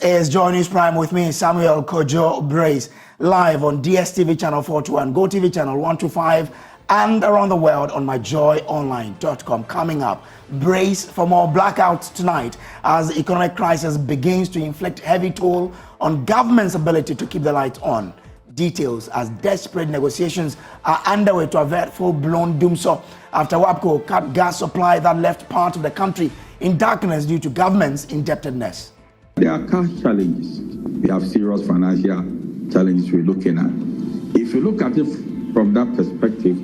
is JoyNews Prime with me, Samuel Kojo Brace, live on DSTV channel 421, GoTV channel 125, and around the world on myjoyonline.com. Coming up, brace for more blackouts tonight as economic crisis begins to inflict heavy toll on government's ability to keep the lights on. Details as desperate negotiations are underway to avert full-blown doomsday after WAPCo cut gas supply that left part of the country in darkness due to government's indebtedness. There are cash challenges. We have serious financial challenges we're looking at. If you look at it from that perspective,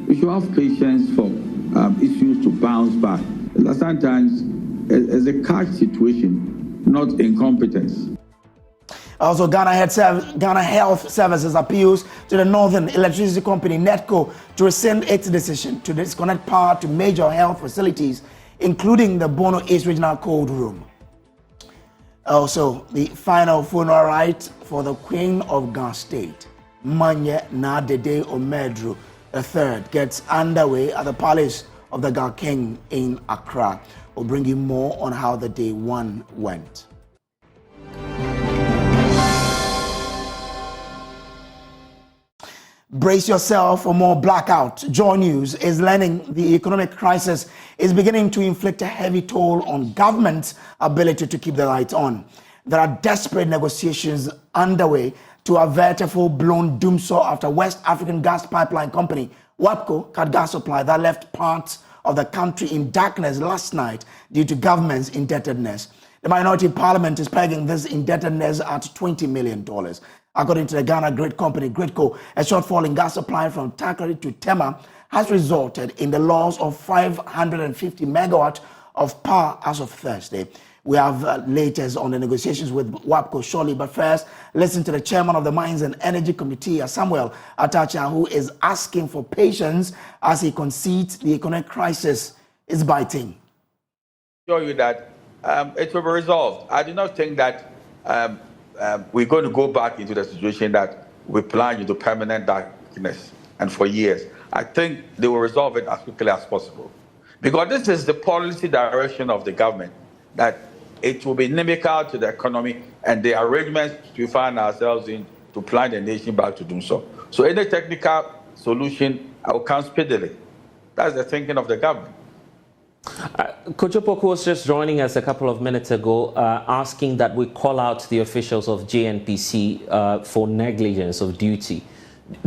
we should have patience for issues to bounce back. Sometimes it's a cash situation, not incompetence. Also, Ghana Health Services appeals to the Northern Electricity Company, NETCO, to rescind its decision to disconnect power to major health facilities, including the Bono East Regional Cold Room. Also, the final funeral rite for the Queen of Ghana State, Manye Nadede Omedru III, gets underway at the Palace of the Ghana King in Accra. We'll bring you more on how the day one went. Brace yourself for more blackout. JoyNews is learning the economic crisis is beginning to inflict a heavy toll on government's ability to keep the lights on. There are desperate negotiations underway to avert a full-blown doomsday after West African Gas Pipeline Company, WAPCo, cut gas supply that left parts of the country in darkness last night due to government's indebtedness. The Minority Parliament is pegging this indebtedness at $20 million. According to the Ghana Grid Company, GridCo, a shortfall in gas supply from Takari to Tema has resulted in the loss of 550 megawatts of power as of Thursday. We have latest on the negotiations with WAPCo shortly, but first, listen to the chairman of the Mines and Energy Committee, Samuel Atacha, who is asking for patience as he concedes the economic crisis is biting. Show you that it will be resolved. I do not think that we're going to go back into the situation that we plunged into permanent darkness and for years. I think they will resolve it as quickly as possible. Because this is the policy direction of the government, that it will be inimical to the economy and the arrangements we find ourselves in to plunge the nation back to doing so. So any technical solution will come speedily. That's the thinking of the government. Kojo Poku was just joining us a couple of minutes ago, asking that we call out the officials of JNPC for negligence of duty.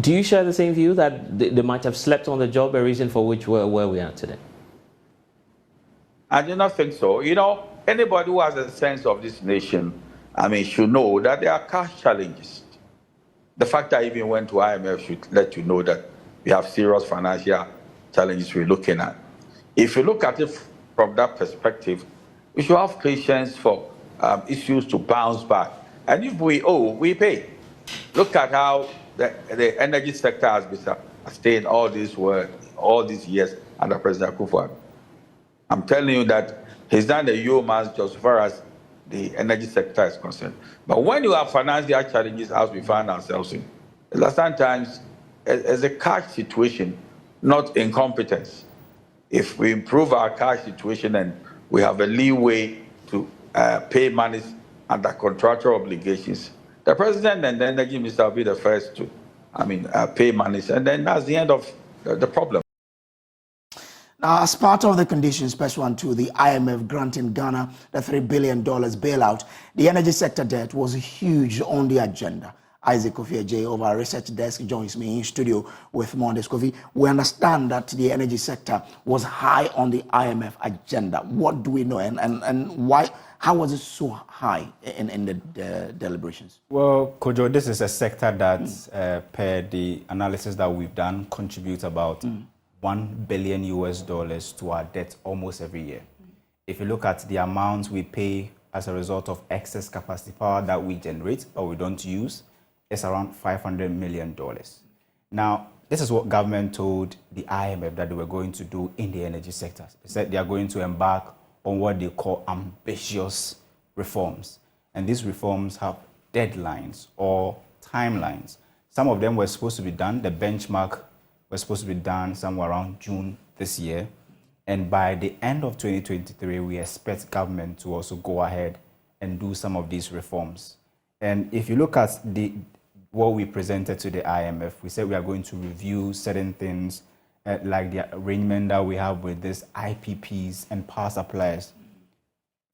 Do you share the same view that they might have slept on the job, a reason for which we're where we are today? I do not think so. You know, anybody who has a sense of this nation, should know that there are cash challenges. The fact that I even went to IMF should let you know that we have serious financial challenges we're looking at. If you look at it from that perspective, we should have patience for issues to bounce back. And if we owe, we pay. Look at how the energy sector has been sustained all these years under President Akufo-Addo. I'm telling you that he's done the yeoman's job as far as the energy sector is concerned. But when you have financial challenges, as we find ourselves in, sometimes it's a cash situation, not incompetence. If we improve our cash situation and we have a leeway to pay monies under contractual obligations, the president and the energy minister will be the first to, pay monies, and then that's the end of the problem. Now, as part of the conditions pursuant to the IMF granting Ghana the $3 billion bailout, the energy sector debt was huge on the agenda. Isaac Kofi J of our research desk joins me in studio with Mondes Kofi. We understand that the energy sector was high on the IMF agenda. What do we know, and why? How was it so high in the deliberations? Well, Kojo, this is a sector that, per the analysis that we've done, contributes about $1 billion to our debt almost every year. If you look at the amounts we pay as a result of excess capacity power that we generate or we don't use, it's around $500 million. Now, this is what government told the IMF that they were going to do in the energy sector. They said they are going to embark on what they call ambitious reforms. And these reforms have deadlines or timelines. Some of them were supposed to be done. The benchmark was supposed to be done somewhere around June this year. And by the end of 2023, we expect government to also go ahead and do some of these reforms. And if you look at what we presented to the IMF, we said we are going to review certain things like the arrangement that we have with these IPPs and power suppliers.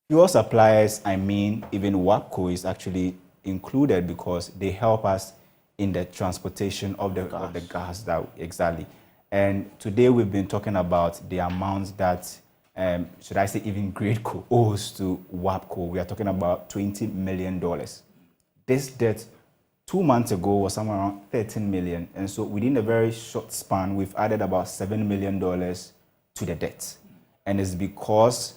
Fuel suppliers, I mean, even WAPCo is actually included because they help us in the transportation of the gas that exactly. And today we've been talking about the amounts that, should I say even GridCo owes to WAPCo. We are talking about $20 million. This debt 2 months ago was somewhere around 13 million. And so within a very short span, we've added about $7 million to the debt. And it's because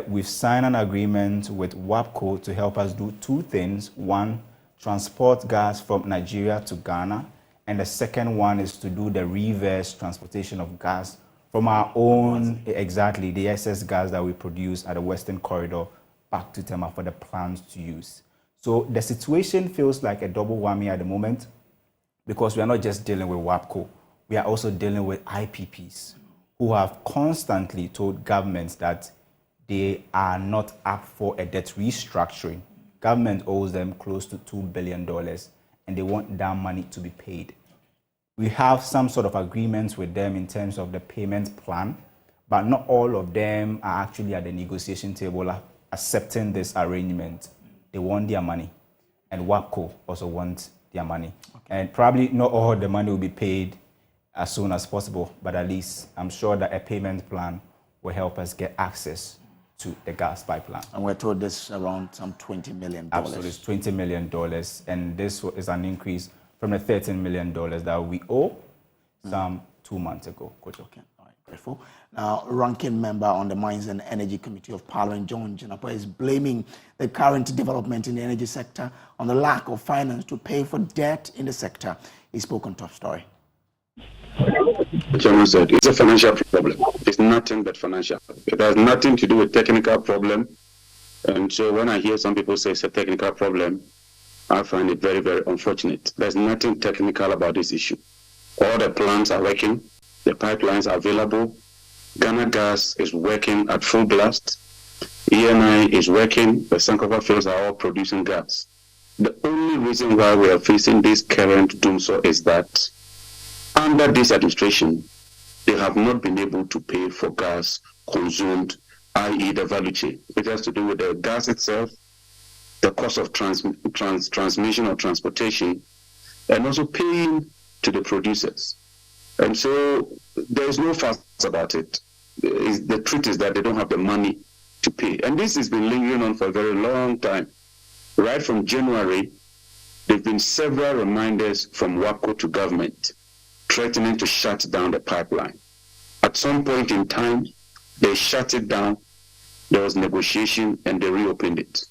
we've signed an agreement with WAPCo to help us do two things. One, transport gas from Nigeria to Ghana. And the second one is to do the reverse transportation of gas from our own, exactly, the excess gas that we produce at the Western Corridor back to Tema for the plants to use. So the situation feels like a double whammy at the moment because we are not just dealing with WAPCo, we are also dealing with IPPs who have constantly told governments that they are not up for a debt restructuring. Government owes them close to $2 billion and they want that money to be paid. We have some sort of agreements with them in terms of the payment plan, but not all of them are actually at the negotiation table accepting this arrangement. They want their money, and WAPCo also wants their money. Okay. And probably not all the money will be paid as soon as possible, but at least I'm sure that a payment plan will help us get access to the gas pipeline. And we're told this around some $20 million. Absolutely, it's $20 million, and this is an increase from the $13 million that we owe some 2 months ago. Okay. Grateful. Now, ranking member on the Mines and Energy Committee of Parliament, John Jinapa, is blaming the current development in the energy sector on the lack of finance to pay for debt in the sector. He spoke on Top Story. Chairman said it's a financial problem. It's nothing but financial. It has nothing to do with technical problem. And so when I hear some people say it's a technical problem, I find it very, very unfortunate. There's nothing technical about this issue. All the plants are working. The pipelines are available. Ghana Gas is working at full blast. ENI is working. The Sankofa fields are all producing gas. The only reason why we are facing this current doomsday is that under this administration, they have not been able to pay for gas consumed, i.e. the value chain. It has to do with the gas itself, the cost of transmission or transportation, and also paying to the producers. And so there is no fuss about it. The truth is that they don't have the money to pay. And this has been lingering on for a very long time. Right from January, there have been several reminders from WAPCo to government threatening to shut down the pipeline. At some point in time, they shut it down, there was negotiation, and they reopened it.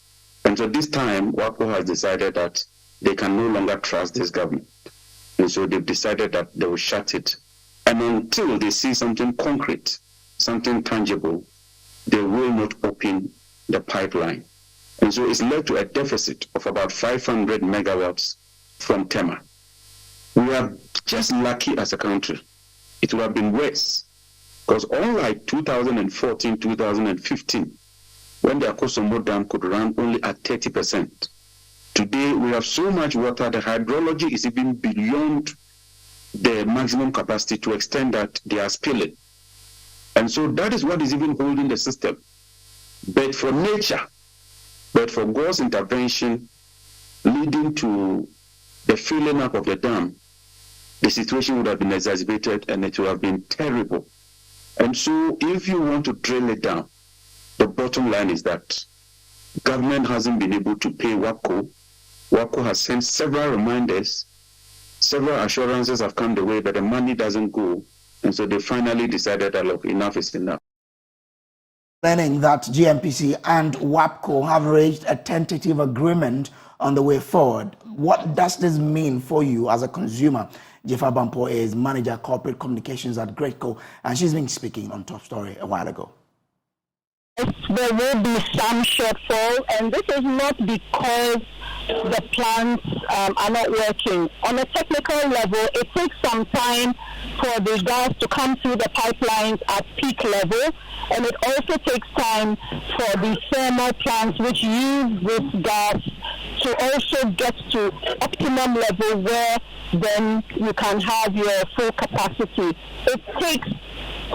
And so this time, WAPCo has decided that they can no longer trust this government. And so they've decided that they will shut it. And until they see something concrete, something tangible, they will not open the pipeline. And so it's led to a deficit of about 500 megawatts from Tema. We are just lucky as a country. It would have been worse. Because unlike 2014, 2015, when the Akosombo Dam could run only at 30%, today we have so much water, the hydrology is even beyond the maximum capacity to extend that they are spilling. And so that is what is even holding the system. But for nature, but for God's intervention leading to the filling up of the dam, the situation would have been exacerbated and it would have been terrible. And so if you want to drill it down, the bottom line is that government hasn't been able to pay WAPCo. WAPCo has sent several reminders, several assurances have come the way, but the money doesn't go. And so they finally decided that, look, enough is enough. Learning that GNPC and WAPCo have reached a tentative agreement on the way forward. What does this mean for you as a consumer? Jefa Bampo is Manager Corporate Communications at GridCo, and she's been speaking on Top Story a while ago. There will be some shortfall, and this is not because the plants are not working. On a technical level, it takes some time for the gas to come through the pipelines at peak level, And it also takes time for the thermal plants which use this gas to also get to optimum level where then you can have your full capacity. It takes,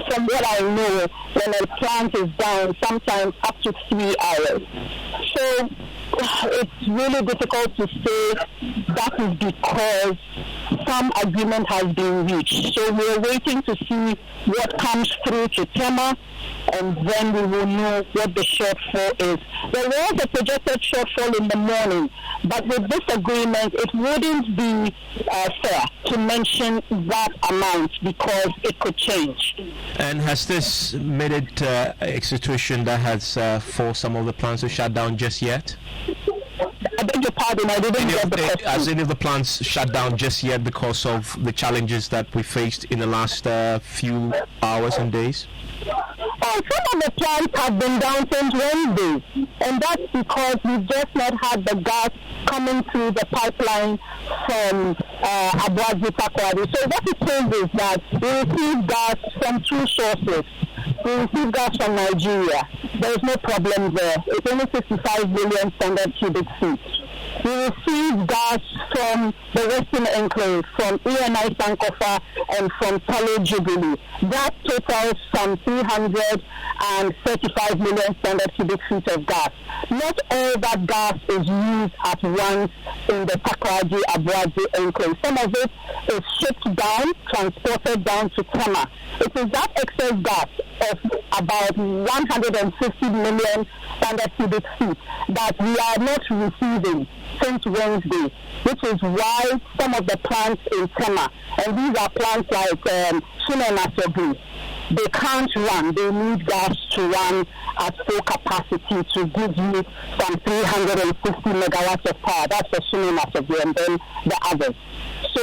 from what I know, when a plant is down, sometimes up to 3 hours. So it's really difficult to say that is because some agreement has been reached. So we're waiting to see what comes through to Tema, and then we will know what the shortfall is. There was a projected shortfall in the morning, but with this agreement, it wouldn't be fair to mention that amount because it could change. And has this made it a situation that has forced some of the plants to shut down just yet? I beg your pardon, I didn't get the question. Has any of the plants shut down just yet because of the challenges that we faced in the last few hours and days? Oh, some of the plants have been down since Wednesday, and that's because we've just not had the gas coming through the pipeline from Abuazi Takwadi. So what it is that we receive gas from 2 sources. We receive gas from Nigeria. There is no problem there. It's only 55 million standard cubic feet. We receive gas from the Western Enclave, from ENI Sankofa, and from Tale Jubilee. That totals some 335 million standard cubic feet of gas. Not all that gas is used at once in the Takoradi Abuazi Enclave. Some of it is shipped down, transported down to Tema. It is that excess gas of about 150 million standard cubic feet that we are not receiving since Wednesday, which is why some of the plants in Tema, and these are plants like Shina and Asobu, they can't run. They need gas to run at full capacity to give you some 360 megawatts of power. That's for Shina and Asobu, and then the others. So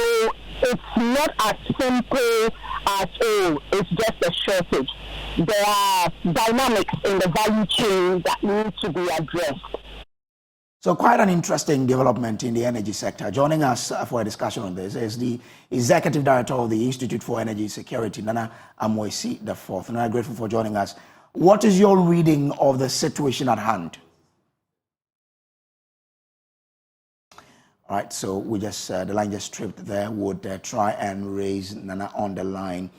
it's not as simple as, oh, it's just a shortage. There are dynamics in the value chain that need to be addressed. So quite an interesting development in the energy sector. Joining us for a discussion on this is the Executive Director of the Institute for Energy Security, Nana Amoisi IV. And I'm grateful for joining us. What is your reading of the situation at hand? All right, so we just, the line just tripped there. Would try and raise Nana on the line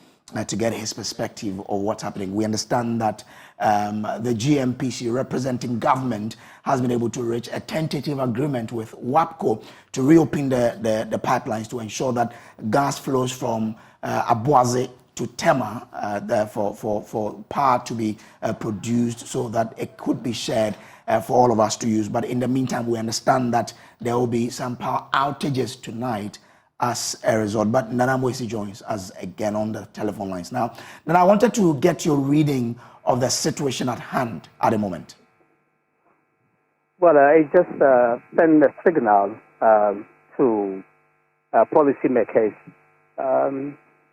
to get his perspective of what's happening. We understand that the GMPC representing government has been able to reach a tentative agreement with WAPCo to reopen the pipelines to ensure that gas flows from Abuazi to Tema for power to be produced so that it could be shared for all of us to use. But in the meantime, we understand that there will be some power outages tonight as a result. But Nana Amoisi joins us again on the telephone lines. Now, I wanted to get your reading of the situation at hand at the moment. Well, I just send a signal to policymakers,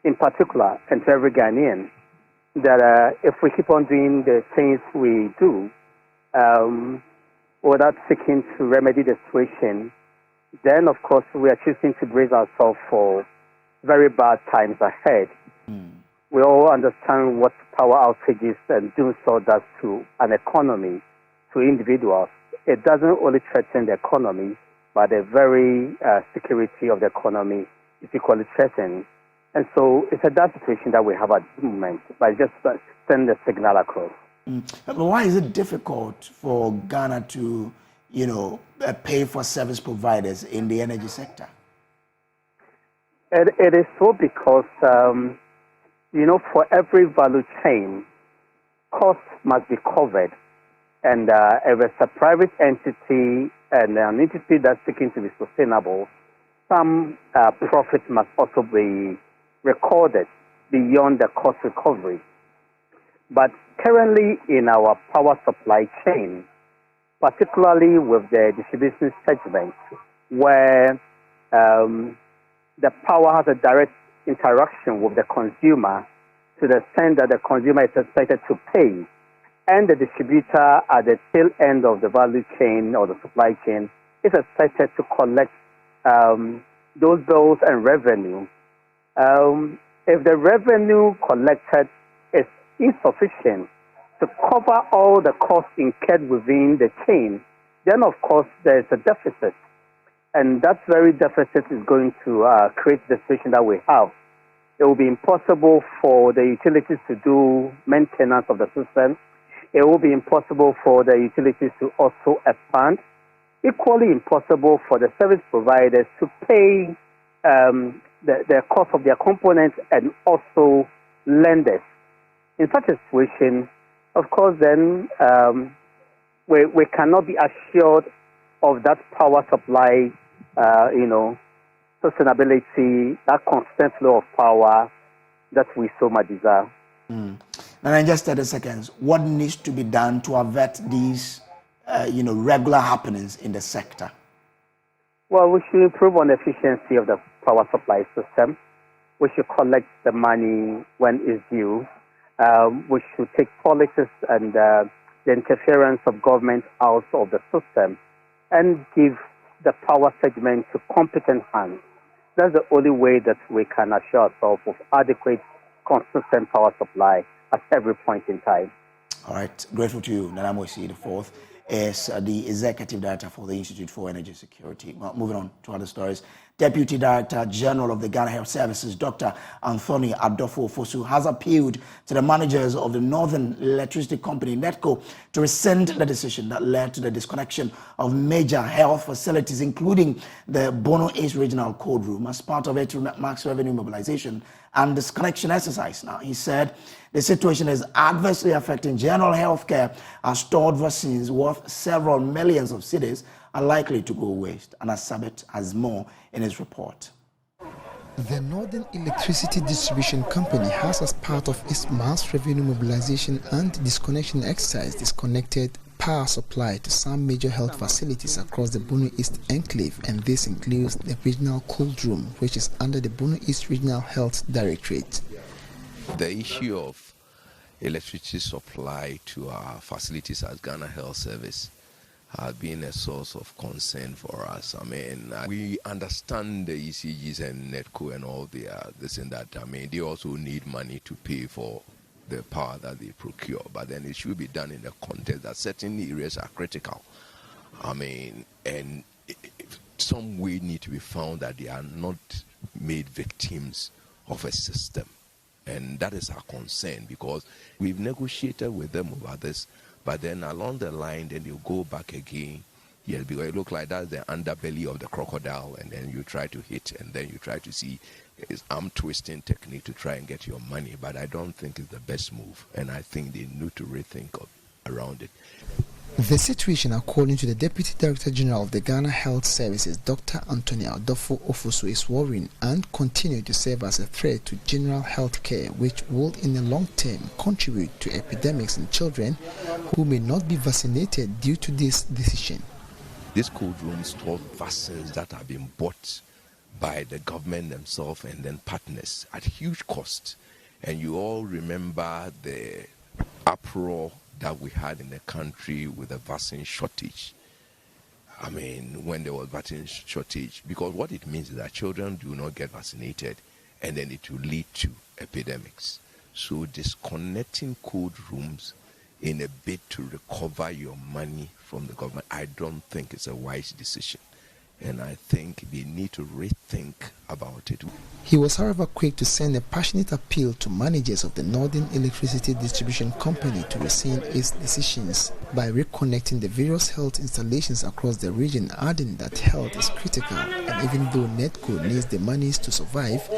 in particular, and to every Ghanaian, that if we keep on doing the things we do without seeking to remedy the situation, then, of course, we are choosing to brace ourselves for very bad times ahead. We all understand what power outages and doing so does to an economy, to individuals. It doesn't only threaten the economy, but the very security of the economy is equally threatened. And so it's a bad situation that we have at the moment, but just send the signal across. But why is it difficult for Ghana to, pay for service providers in the energy sector? It is so because, for every value chain, costs must be covered. And if it's a private entity and an entity that's seeking to be sustainable, some profit must also be recorded beyond the cost recovery. But currently in our power supply chain, particularly with the distribution segment, where the power has a direct interaction with the consumer to the extent that the consumer is expected to pay, and the distributor at the tail end of the value chain or the supply chain is expected to collect those bills and revenue. If the revenue collected is insufficient to cover all the costs incurred within the chain, then of course there's a deficit. And that very deficit is going to create the situation that we have. It will be impossible for the utilities to do maintenance of the system. It will be impossible for the utilities to also expand. Equally impossible for the service providers to pay the cost of their components and also lenders. In such a situation, of course, then we cannot be assured of that power supply, sustainability, that constant flow of power that we so much desire. And in just 30 seconds, what needs to be done to avert these, regular happenings in the sector? Well, we should improve on the efficiency of the power supply system. We should collect the money when it's due. We should take politics and the interference of government out of the system and give the power segment to competent hands. That's the only way that we can assure ourselves of adequate, consistent power supply at every point in time. All right. Grateful to you. Nana Moisi, the fourth, is the Executive Director for the Institute for Energy Security. Well, moving on to other stories. Deputy Director General of the Ghana Health Services, Dr. Anthony Adofo-Ofosu, has appealed to the managers of the Northern Electricity Company, NSMQ, to rescind the decision that led to the disconnection of major health facilities, including the Bono East Regional Cold Room, as part of its max revenue mobilization and disconnection exercise. Now, he said the situation is adversely affecting general health care, as stored vaccines worth several millions of cedis are likely to go waste. And Asabet has more in his report. The Northern Electricity Distribution Company has, as part of its mass revenue mobilization and disconnection exercise, disconnected power supply to some major health facilities across the Bono East Enclave, and this includes the Regional Cold Room, which is under the Bono East Regional Health Directorate. The issue of electricity supply to our facilities as Ghana Health Service has been a source of concern for us. I mean, we understand the ECGs and NSMQ and all this and that. I mean, they also need money to pay for the power that they procure, but then it should be done in the context that certain areas are critical. I mean, and some way need to be found that they are not made victims of a system. And that is our concern, because we've negotiated with them over this, but then along the line, then you go back again. Yes, because it looks like that's the underbelly of the crocodile, and then you try to hit, and then you try to see arm twisting technique to try and get your money. But I don't think it's the best move, and I think they need to rethink around it. The situation, according to the Deputy Director General of the Ghana Health Services, Dr. Anthony Adofo-Ofosu, is worrying and continue to serve as a threat to general health care, which will in the long term contribute to epidemics in children who may not be vaccinated due to this decision. This cold room stores vaccines that have been bought by the government themselves and then partners at huge cost. And you all remember the uproar that we had in the country with the vaccine shortage. I mean, when there was vaccine shortage, because what it means is that children do not get vaccinated, and then it will lead to epidemics. So disconnecting cold rooms in a bid to recover your money from the government, I don't think it's a wise decision. And I think they need to rethink about it. He was, however, quick to send a passionate appeal to managers of the Northern Electricity Distribution Company to rescind its decisions by reconnecting the various health installations across the region, adding that health is critical, and even though NSMQ needs the monies to survive,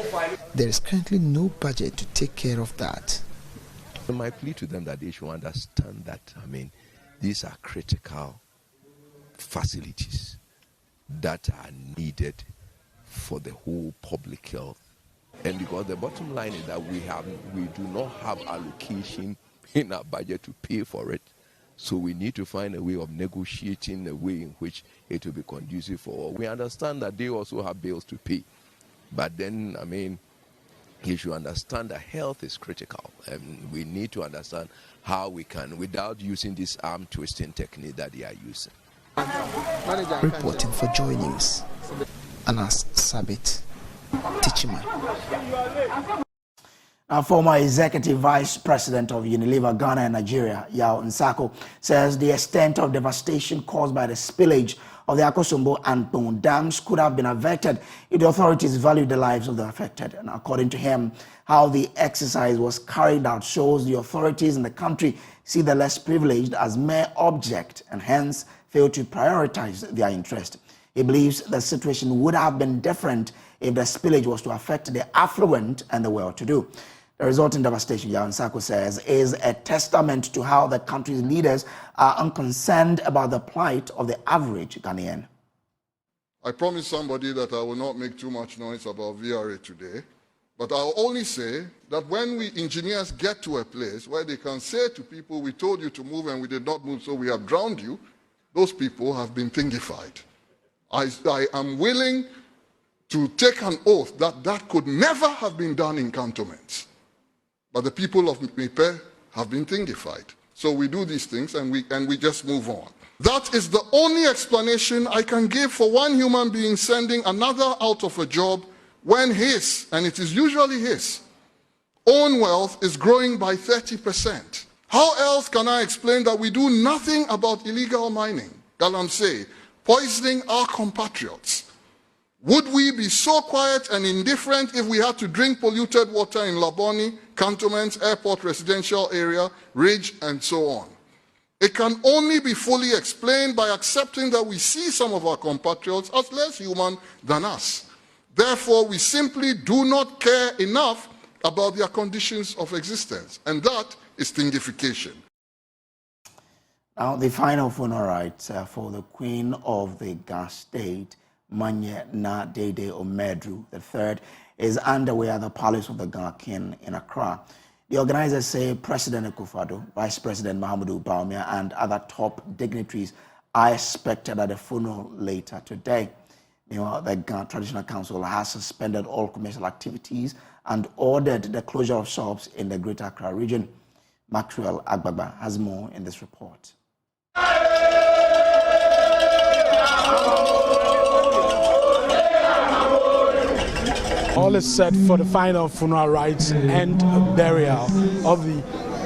there is currently no budget to take care of that. My plea to them that they should understand that, I mean, these are critical facilities that are needed for the whole public health. And because the bottom line is that we do not have allocation in our budget to pay for it. So we need to find a way of negotiating a way in which it will be conducive for all. We understand that they also have bills to pay. But then, I mean, you should understand that health is critical. And we need to understand how we can, without using this arm twisting technique that they are using. Reporting for Joy News, Anas Sabit, Tichiman. Our former executive vice president of Unilever Ghana and Nigeria, Yao Nsako, says the extent of devastation caused by the spillage of the Akosombo and Bon dams could have been averted if the authorities valued the lives of the affected. And according to him, how the exercise was carried out shows the authorities in the country see the less privileged as mere object and hence fail to prioritize their interest. He believes the situation would have been different if the spillage was to affect the affluent and the well-to-do. The resulting devastation, Yao Nsako says, is a testament to how the country's leaders are unconcerned about the plight of the average Ghanaian. I promised somebody that I will not make too much noise about VRA today, but I'll only say that when we engineers get to a place where they can say to people, we told you to move and we did not move, so we have drowned you, those people have been thingified. I am willing to take an oath that that could never have been done in cantonments. But the people of Mepe have been thingified. So we do these things and we just move on. That is the only explanation I can give for one human being sending another out of a job when his, and it is usually his, own wealth is growing by 30%. How else can I explain that we do nothing about illegal mining, galamsey, poisoning our compatriots? Would we be so quiet and indifferent if we had to drink polluted water in Laboni, cantonments, airport residential area, Ridge, and so on? It can only be fully explained by accepting that we see some of our compatriots as less human than us. Therefore, we simply do not care enough about their conditions of existence, and that is thingification. Now, the final funeral rites for the Queen of the Gas State, Manye Na Dede Omedru III, is underway at the Palace of the Ghana King in Accra. The organizers say President Akufo-Addo, Vice President Mahamudu Bawumia, and other top dignitaries are expected at the funeral later today. Meanwhile, the Ghana Traditional Council has suspended all commercial activities and ordered the closure of shops in the Greater Accra region. Maxwell Agbagba has more in this report. All is set for the final funeral rites and burial of the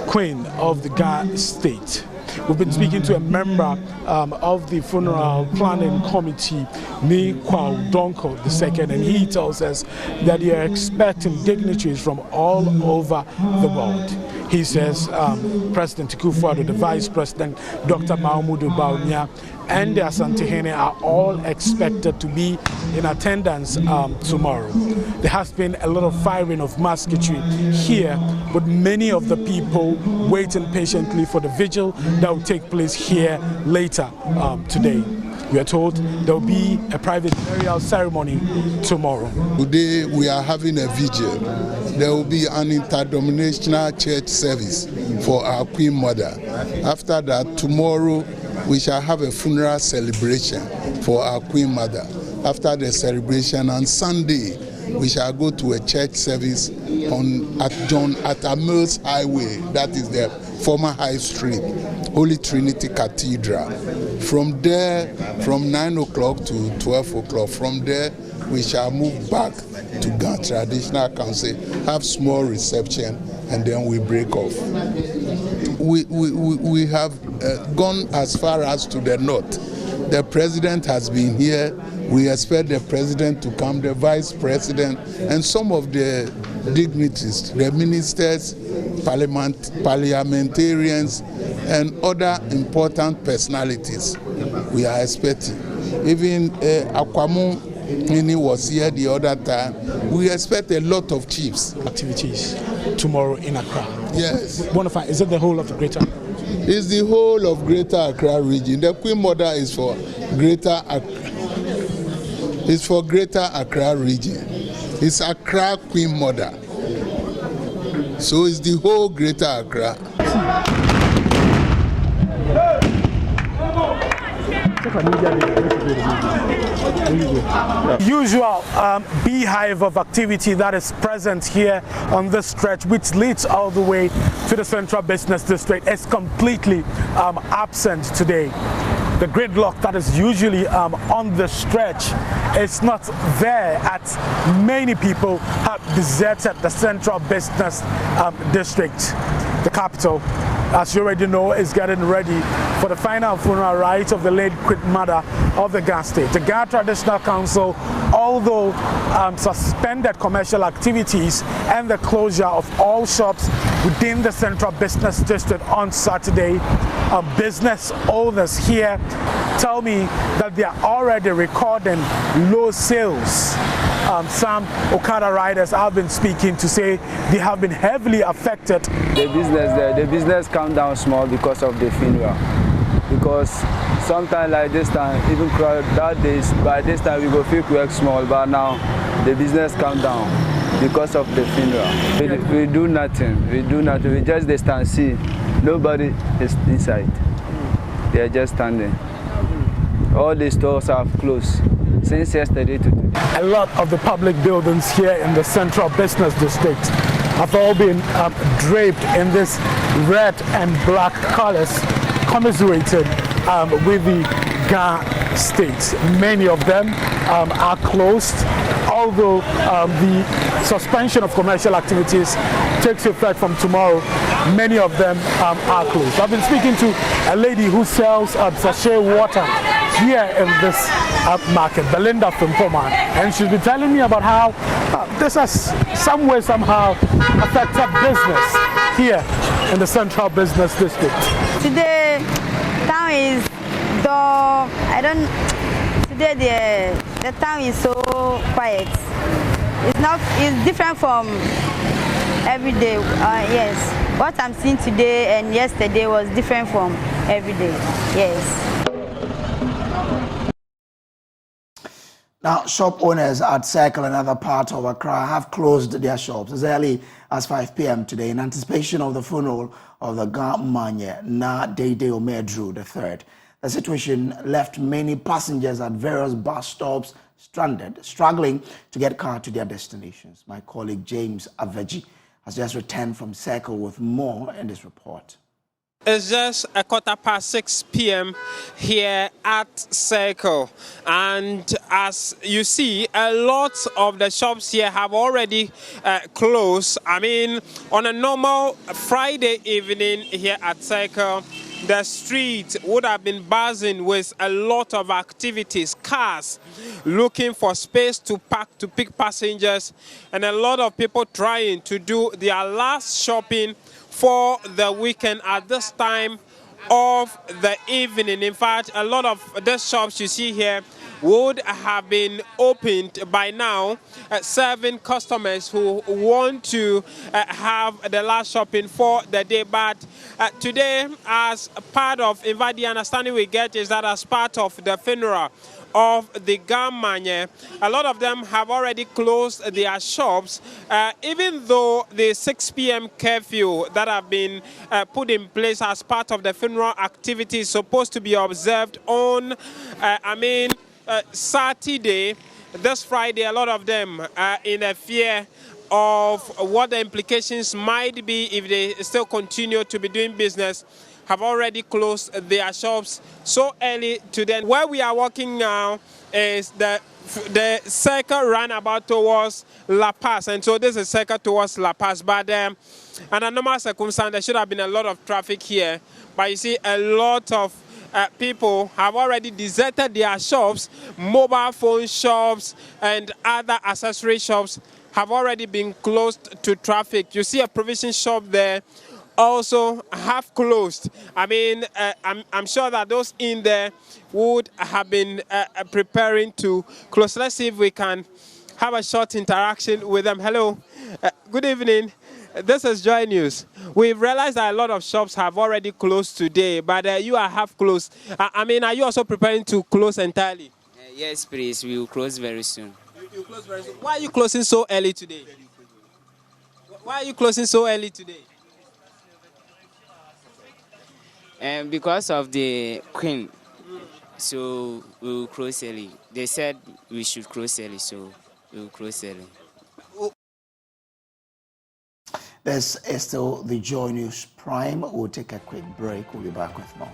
Queen of the Ghana State. We've been speaking to a member of the funeral planning committee, Ni Kwao Donko II, and he tells us that they are expecting dignitaries from all over the world. He says President Akufo-Addo, the Vice President, Dr. Mahamudu Bawumia, and the Ashanti are all expected to be in attendance tomorrow. There has been a lot of firing of musketry here, but many of the people waiting patiently for the vigil that will take place here later today. We are told there will be a private burial ceremony tomorrow. Today we are having a vigil. There will be an interdenominational church service for our Queen Mother. After that, tomorrow we shall have a funeral celebration for our Queen Mother. After the celebration on Sunday, we shall go to a church service at John Atta Mills Highway, that is the former High Street, Holy Trinity Cathedral. From there, from 9 o'clock to 12 o'clock, from there we shall move back to Ghana Traditional Council, have small reception, and then we break off. We have gone as far as to the north. The president has been here. We expect the president to come, the vice president, and some of the dignitaries, the ministers, parliamentarians, and other important personalities we are expecting. Even Akwamu was here the other time. We expect a lot of chiefs. Activities tomorrow in Accra. Yes. Bonafide, is it the whole of the Greater Accra? It's the whole of Greater Accra region. The Queen Mother is for Greater Accra. It's for Greater Accra region. It's Accra Queen Mother. So it's the whole Greater Accra. Usual beehive of activity that is present here on this stretch, which leads all the way to the Central Business District, is completely absent today. the gridlock that is usually on the stretch is not there, as many people have deserted the central business district. The capital, as you already know, is getting ready for the final funeral rites of the late Queen Mother of the Ga State. The Ga Traditional Council, although suspended commercial activities and the closure of all shops within the central business district on Saturday, business owners here tell me that they are already recording low sales. Some Okada riders I've been speaking to say they have been heavily affected. The business calmed down small because of the funeral. Because sometimes like this time, even crowd that days, by this time we go feel work small, but now the business calmed down because of the funeral. We do nothing. We just stand see. Nobody is inside. They are just standing. All the stores are closed since yesterday to today. A lot of the public buildings here in the central business district have all been draped in this red and black colors, commiserated with the Ga State. Many of them are closed, although the suspension of commercial activities takes effect from tomorrow. Many of them are closed. I've been speaking to a lady who sells sachet water here in this market, Belinda Fimpoma, and she's been telling me about how this has somehow affected business here in the central business district. Today, town is dull. Today the town is so quiet. It's different from every day. Yes, what I'm seeing today and yesterday was different from every day. Yes. Now, shop owners at Circle and other parts of Accra have closed their shops as early as 5 p.m. today in anticipation of the funeral of the Ga Manye Na Dede Omedru III. The situation left many passengers at various bus stops stranded, struggling to get car to their destinations. My colleague James Aveji has just returned from Circle with more in this report. It's just 6:15 p.m. here at Circle, and as you see, a lot of the shops here have already closed. I mean, on a normal Friday evening here at Circle, the street would have been buzzing with a lot of activities, cars looking for space to park to pick passengers, and a lot of people trying to do their last shopping for the weekend at this time of the evening. In fact, a lot of the shops you see here would have been opened by now, serving customers who want to have the last shopping for the day. But today, as part of, in fact, the understanding we get is that as part of the funeral of the Ga Manye, a lot of them have already closed their shops, even though the 6 p.m. curfew that have been put in place as part of the funeral activity is supposed to be observed on, Saturday. This Friday, a lot of them are in a fear of what the implications might be if they still continue to be doing business, have already closed their shops so early today. Where we are walking now is the Circle roundabout towards La Paz, and so this is Circle towards La Paz. But under normal circumstances, there should have been a lot of traffic here. But you see, a lot of people have already deserted their shops. Mobile phone shops and other accessory shops have already been closed to traffic. You see a provision shop there also have closed. I mean, I'm sure that those in there would have been preparing to close. Let's see if we can have a short interaction with them. Hello, good evening. This is Joy News. We've realized that a lot of shops have already closed today, but you are half closed. Are you also preparing to close entirely? Yes, please. We will close very soon. You close very soon. Why are you closing so early today? Why are you closing so early today? Because of the Queen, so we will close early. They said we should close early, so we will close early. This is still the Joy News Prime. We'll take a quick break. We'll be back with more.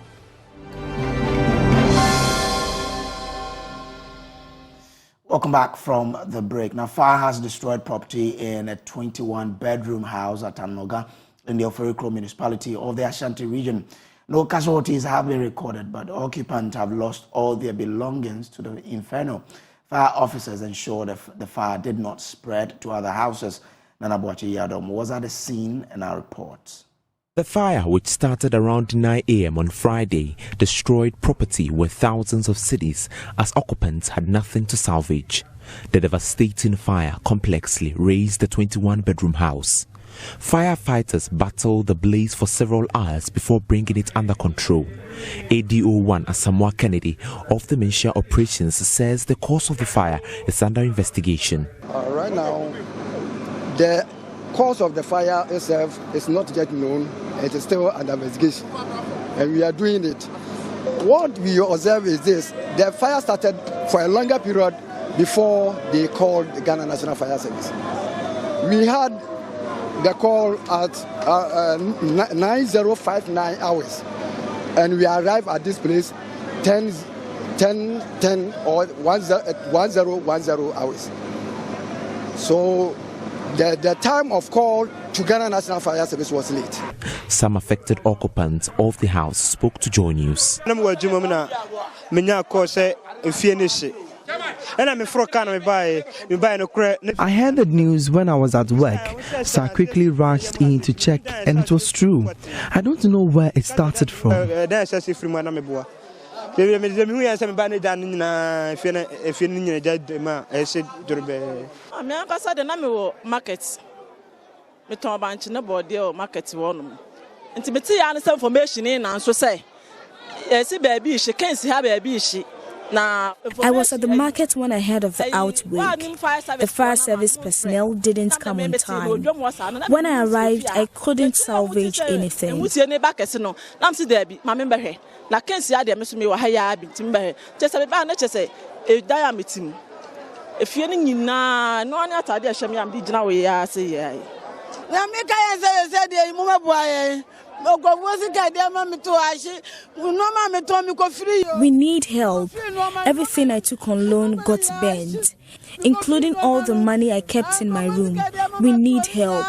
Welcome back from the break. Now, fire has destroyed property in a 21-bedroom house at Anoga in the Oferikro municipality of the Ashanti region. No casualties have been recorded, but occupants have lost all their belongings to the inferno. Fire officers ensured the fire did not spread to other houses. Nana Boachi Yadom was at the scene and our reports. The fire, which started around 9 a.m. on Friday, destroyed property worth thousands of cedis as occupants had nothing to salvage. The devastating fire complexly razed the 21-bedroom house. Firefighters battled the blaze for several hours before bringing it under control. ADO1 Asamoah Kennedy of the Memoir Operations says the cause of the fire is under investigation. Right now, the cause of the fire itself is not yet known. It is still under investigation, and we are doing it. What we observe is this: the fire started for a longer period before they called the Ghana National Fire Service. We had the call at 9059 hours, and we arrived at this place 10 or 1010 hours. So the time of call to Ghana National Fire Service was late. Some affected occupants of the house spoke to JoyNews. I heard the news when I was at work, so I quickly rushed in to check, and it was true. I don't know where it started from. I was at the market when I heard of the outbreak. The fire service personnel didn't come on time. When I arrived, I couldn't salvage anything. We need help. Everything I took on loan got bent, including all the money I kept in my room. We need help.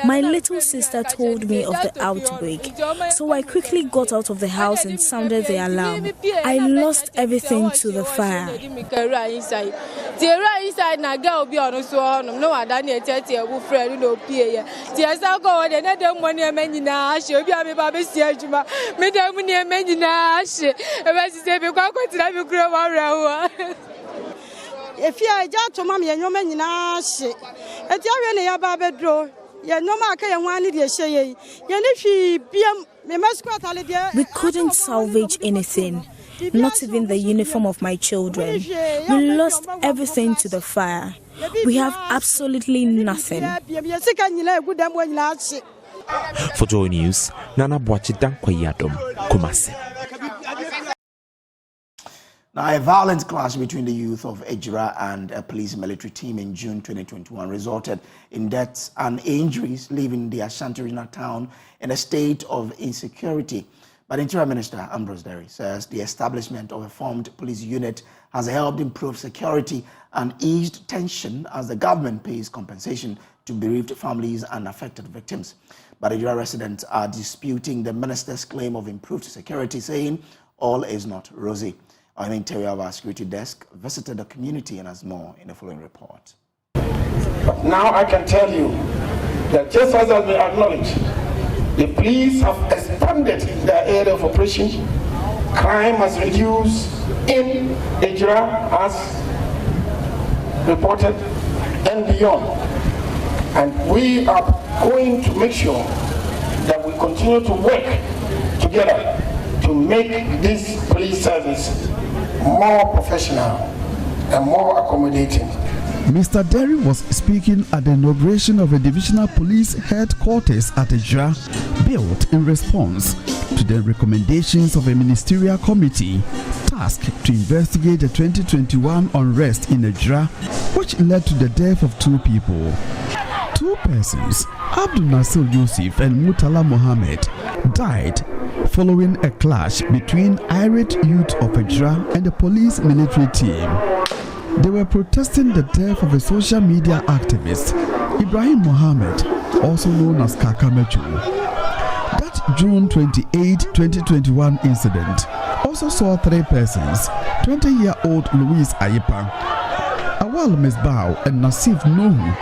My little sister told me of the outbreak, so I quickly got out of the house and sounded the alarm. I lost everything to the fire. If you are just to mammy and your man in our shit, at your any about draw, you no mark and one idiot say, we couldn't salvage anything, not even the uniform of my children. We lost everything to the fire. We have absolutely nothing. For JoyNews, Nana Boachi Yadom, Kumasi. Now, a violent clash between the youth of Ejura and a police military team in June 2021 resulted in deaths and injuries, leaving the Ashanti regional town in a state of insecurity. But Interior Minister Ambrose Derry says the establishment of a formed police unit has helped improve security and eased tension as the government pays compensation to bereaved families and affected victims. But Ejura residents are disputing the minister's claim of improved security, saying all is not rosy. Our interior of our security desk visited the community and has more in the following report. But now I can tell you that just as has been acknowledged, the police have expanded their area of operation. Crime has reduced in Ejura as reported and beyond. And we are going to make sure that we continue to work together to make this police service more professional and more accommodating. Mr. Derry was speaking at the inauguration of a divisional police headquarters at Ejura, built in response to the recommendations of a ministerial committee tasked to investigate the 2021 unrest in Ejura, which led to the death of 2 people. 2 persons, Abdul Nasir Yusuf and Mutala Mohammed, died following a clash between irate youth of Ejura and the police military team. They were protesting the death of a social media activist, Ibrahim Mohammed, also known as Kakamechu. That June 28, 2021 incident also saw 3 persons, 20-year-old Louise Ayepa, Awal Mesbao and Nasif Nuhu,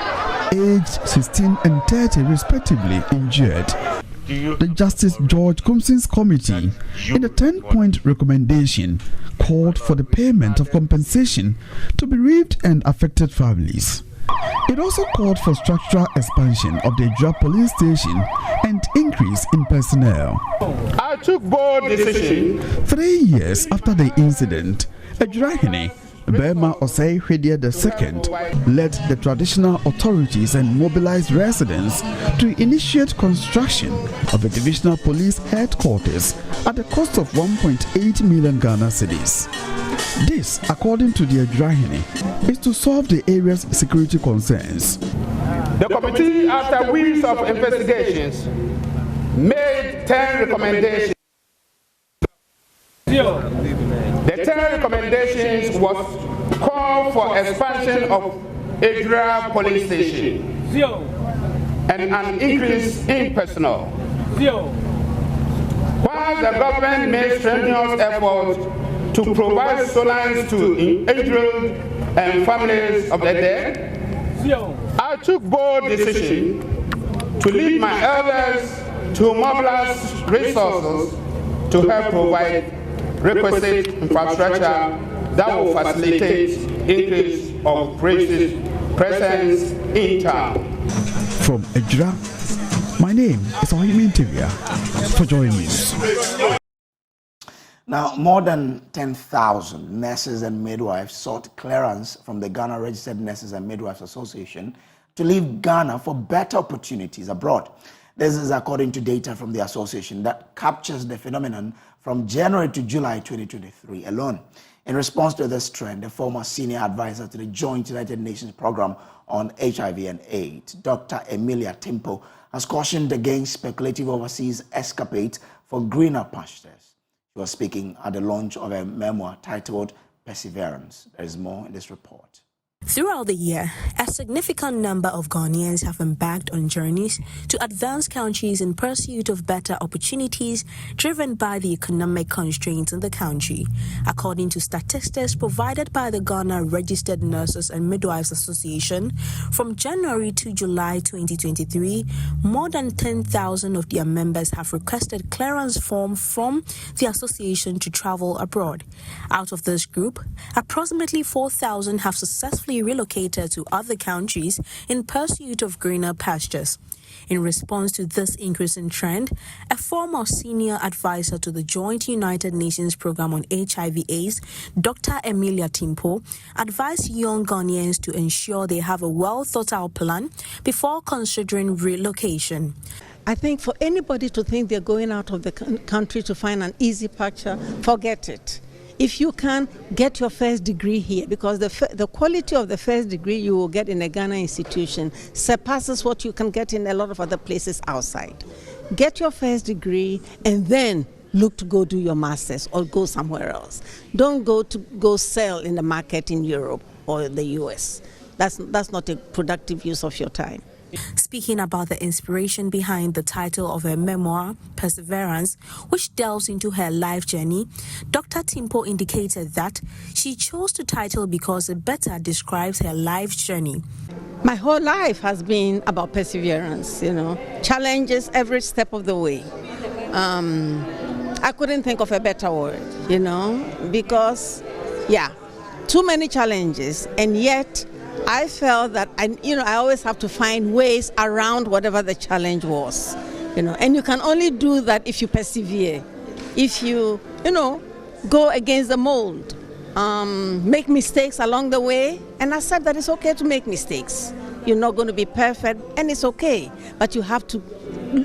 aged 16 and 30 respectively, injured. The Justice George Kumson's committee, in a 10-point recommendation, called for the payment of compensation to bereaved and affected families. It also called for structural expansion of the Ejura police station and increase in personnel. I took bold decision. 3 years after the incident, Ejura Bema Osei Hwedia II led the traditional authorities and mobilized residents to initiate construction of a divisional police headquarters at the cost of 1.8 million Ghana cedis. This, according to the Ejura, is to solve the area's security concerns. The committee, after weeks of investigations, made 10 recommendations. The 10 recommendations was call for expansion of Ejura police station and an increase in personnel. While the government made strenuous efforts to provide solace to injured and families of the dead, I took bold decision to lead my elders to mobilize resources to help provide requisite infrastructure that will facilitate increase of presence in town. From Ejura, my name is Ohimi Ntibia for JoyNews. Now, more than 10,000 nurses and midwives sought clearance from the Ghana Registered Nurses and Midwives Association to leave Ghana for better opportunities abroad. This is according to data from the association that captures the phenomenon from January to July 2023 alone. In response to this trend, the former senior advisor to the Joint United Nations Program on HIV and AIDS, Dr. Emilia Timpo, has cautioned against speculative overseas escapades for greener pastures. She was speaking at the launch of a memoir titled Perseverance. There is more in this report. Throughout the year, a significant number of Ghanaians have embarked on journeys to advanced countries in pursuit of better opportunities driven by the economic constraints in the country. According to statistics provided by the Ghana Registered Nurses and Midwives Association, from January to July 2023, more than 10,000 of their members have requested clearance form from the association to travel abroad. Out of this group, approximately 4,000 have successfully relocated to other countries in pursuit of greener pastures. In response to this increasing trend, a former senior advisor to the Joint United Nations Program on HIV/AIDS, Dr. Emilia Timpo, advised young Ghanaians to ensure they have a well-thought-out plan before considering relocation. I think for anybody to think they're going out of the country to find an easy pasture, forget it. If you can, get your first degree here, because the quality of the first degree you will get in a Ghana institution surpasses what you can get in a lot of other places outside. Get your first degree and then look to go do your master's or go somewhere else. Don't go sell in the market in Europe or the US. That's not a productive use of your time. Speaking about the inspiration behind the title of her memoir, Perseverance, which delves into her life journey, Dr. Timpo indicated that she chose the title because it better describes her life journey. My whole life has been about perseverance, challenges every step of the way. I couldn't think of a better word, because, too many challenges, and yet I felt that I always have to find ways around whatever the challenge was, and you can only do that if you persevere, if you, go against the mold. make mistakes along the way, and accept that it's okay to make mistakes. You're not going to be perfect, and it's okay, but you have to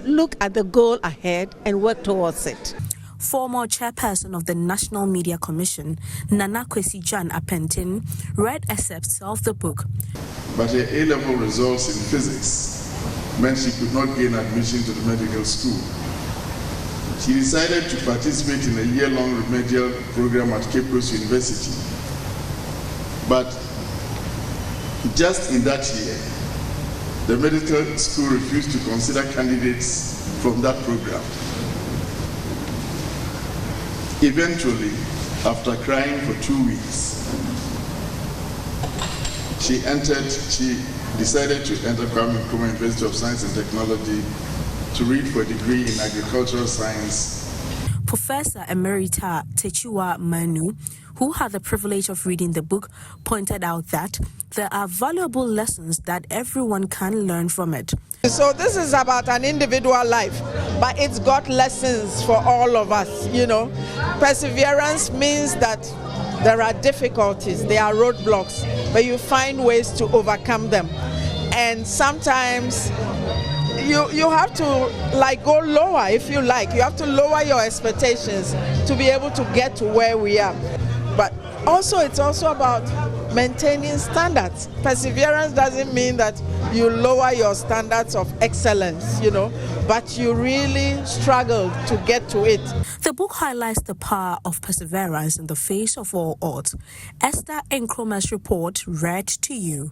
look at the goal ahead and work towards it. Former chairperson of the National Media Commission, Nana Kwesi Jan Apentin, read excerpts of the book. But her A-level results in physics meant she could not gain admission to the medical school. She decided to participate in a year-long remedial program at Cape Coast University. But just in that year, the medical school refused to consider candidates from that program. Eventually, after crying for 2 weeks, she decided to enter Kwame Nkrumah University of Science and Technology to read for a degree in agricultural science. Professor Emerita Techiwa Manu, who had the privilege of reading the book, pointed out that there are valuable lessons that everyone can learn from it. So this is about an individual life, but it's got lessons for all of us, you know. Perseverance means that there are difficulties, there are roadblocks, but you find ways to overcome them. And sometimes you have to go lower if you like. You have to lower your expectations to be able to get to where we are. But also it's also about maintaining standards. Perseverance doesn't mean that you lower your standards of excellence, you know, but you really struggle to get to it. The book highlights the power of perseverance in the face of all odds. Esther Nkrumah's report read to you.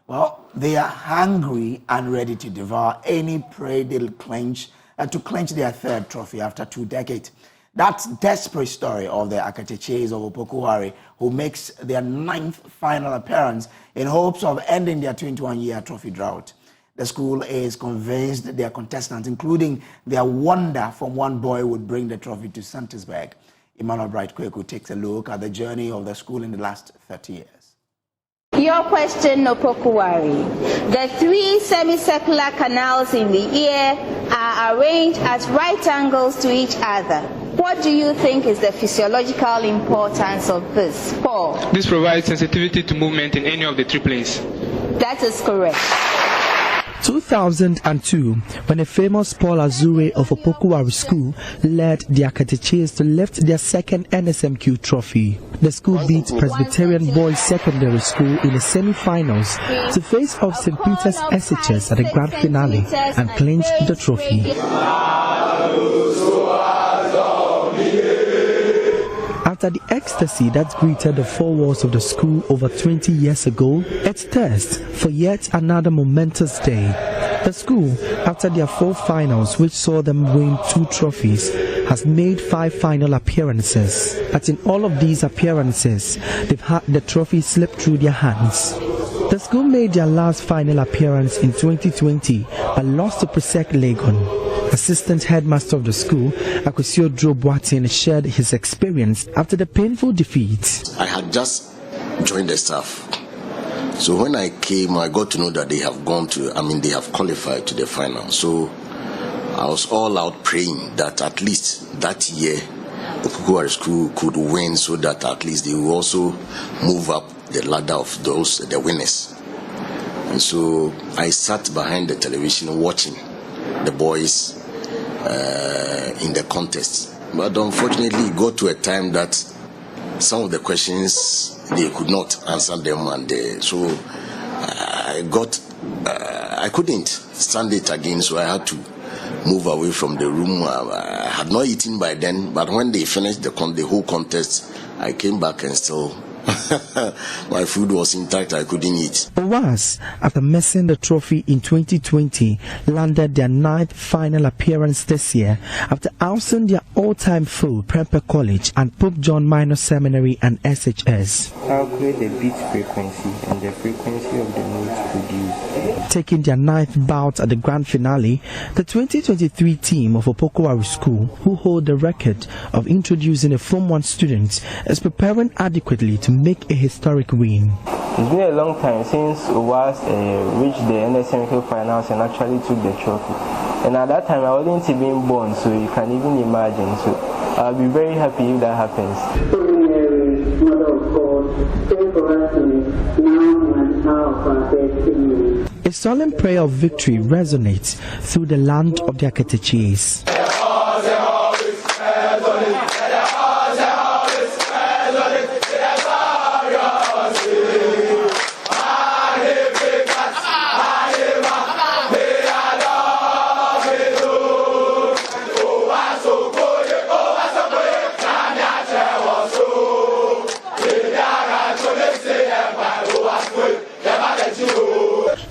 Well, they are hungry and ready to devour any prey they'll clinch to clinch their third trophy after 2 decades. That's desperate story of the Akateches of Opokuwari, who makes their 9th final appearance in hopes of ending their 21-year trophy drought. The school is convinced their contestants, including their wonder from one boy, would bring the trophy to Santisberg. Emmanuel Bright-Kweku takes a look at the journey of the school in the last 30 years. Your question, Opokuwari. The 3 semicircular canals in the ear are arranged at right angles to each other. What do you think is the physiological importance of this? Paul? This provides sensitivity to movement in any of the 3 planes. That is correct. 2002, when a famous Paul Azure of Opokuwari School led the Akateches to lift their 2nd NSMQ trophy. The school beat Presbyterian Boys Secondary School in the semi-finals to face off St. Peter's SHS at the grand finale and clinch the trophy. After the ecstasy that greeted the 4 walls of the school over 20 years ago, it's thirst for yet another momentous day. The school, after their 4 finals, which saw them win 2 trophies, has made 5 final appearances. But in all of these appearances, they've had the trophy slip through their hands. The school made their last final appearance in 2020, but lost to Presec Legon. Assistant headmaster of the school, Akwesio Boateng, shared his experience after the painful defeat. I had just joined the staff. So when I came, I got to know that they have they have qualified to the final. So I was all out praying that at least that year, Opokuwari School could win so that at least they will also move up the ladder of the winners. And so I sat behind the television watching the boys in the contest, but unfortunately it got to a time that some of the questions they could not answer them, and so I couldn't stand it again, so I had to move away from the room. I had not eaten by then, but when they finished the whole contest, I came back and still my food was intact, I couldn't eat. Owas, after missing the trophy in 2020, landed their 9th final appearance this year after ousting their all-time foe, Prempeh College and Pope John Minor Seminary and SHS. Calculate the beat frequency and the frequency of the notes produced. Taking their 9th bout at the grand finale, the 2023 team of Opokuwari School, who hold the record of introducing a Form 1 student, is preparing adequately to make a historic win. It's been a long time since Owas reached the NSMQ finals and actually took the trophy. And at that time I wasn't even born, so you can even imagine. So I'll be very happy if that happens. Mother of God, pray for us now and hour of our death. Amen. A solemn prayer of victory resonates through the land of the Akatechis.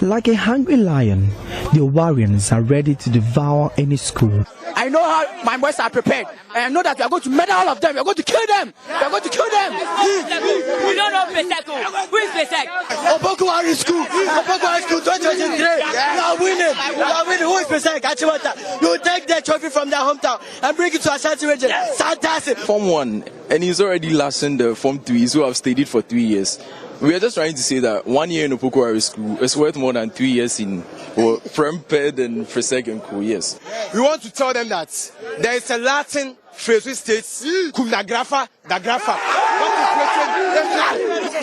Like a hungry lion, the Owarians are ready to devour any school. I know how my boys are prepared, and I know that we are going to murder all of them. We are going to kill them. We are going to kill them. We don't know Peseko. Who is Pesek? Opokuwari School. Opokuwari School 2023. We are winning. We are winning. Who is Pesek? Achimota. You will take their trophy from their hometown and bring it to Ashanti region. Fantastic. Form 1, and he's already lasting the Form 3s who have studied for 3 years. We are just trying to say that 1 year in Opokuwari School is worth more than 3 years in Premped and Presec and Co. Yes. We want to tell them that there is a Latin phrase which states cum nagrafa, dagrafa.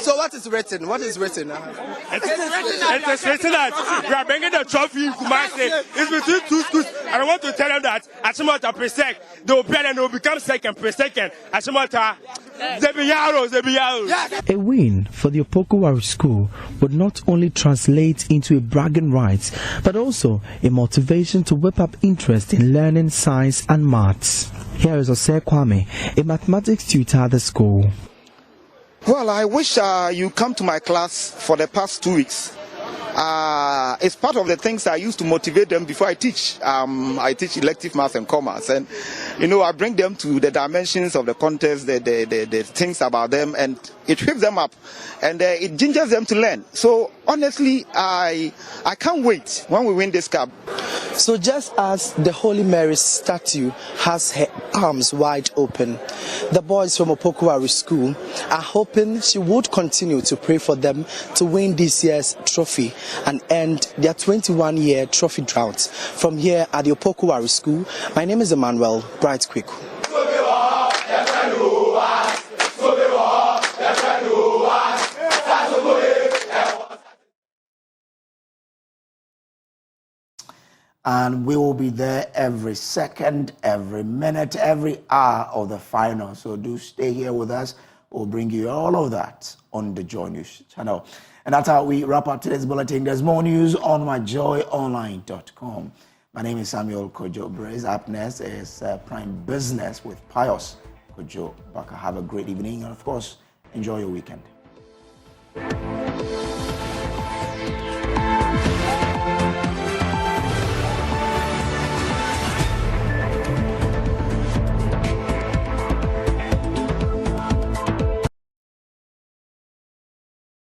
So what is written? What is written? It is written that we are bringing the trophy in Kumasi. It's between two schools. And I want to tell them that Achimota Presec, they will play and they will become second, Presec. Achimota, they be yaros. A win for the Opokuwari School would not only translate into a bragging rights, but also a motivation to whip up interest in learning science and maths. Here is Ose Kwame, a mathematics tutor at the school. Well, I wish you come to my class for the past 2 weeks. It's part of the things I used to motivate them before I teach. I teach elective math and commerce, and I bring them to the dimensions of the contest, the things about them, and it whips them up, and it gingers them to learn. So honestly, I can't wait when we win this cup. So just as the Holy Mary statue has her arms wide open, the boys from Opokuwari School are hoping she would continue to pray for them to win this year's trophy and end their 21-year trophy drought. From here at the Opokuwari School, my name is Emmanuel Bright Quick. And we will be there every second, every minute, every hour of the final. So do stay here with us. We'll bring you all of that on the Joy News channel. And that's how we wrap up today's bulletin. There's more news on myjoyonline.com. My name is Samuel Kojo Brace. Up next is Prime Business with Pius Kojo Baka. Have a great evening and, of course, enjoy your weekend.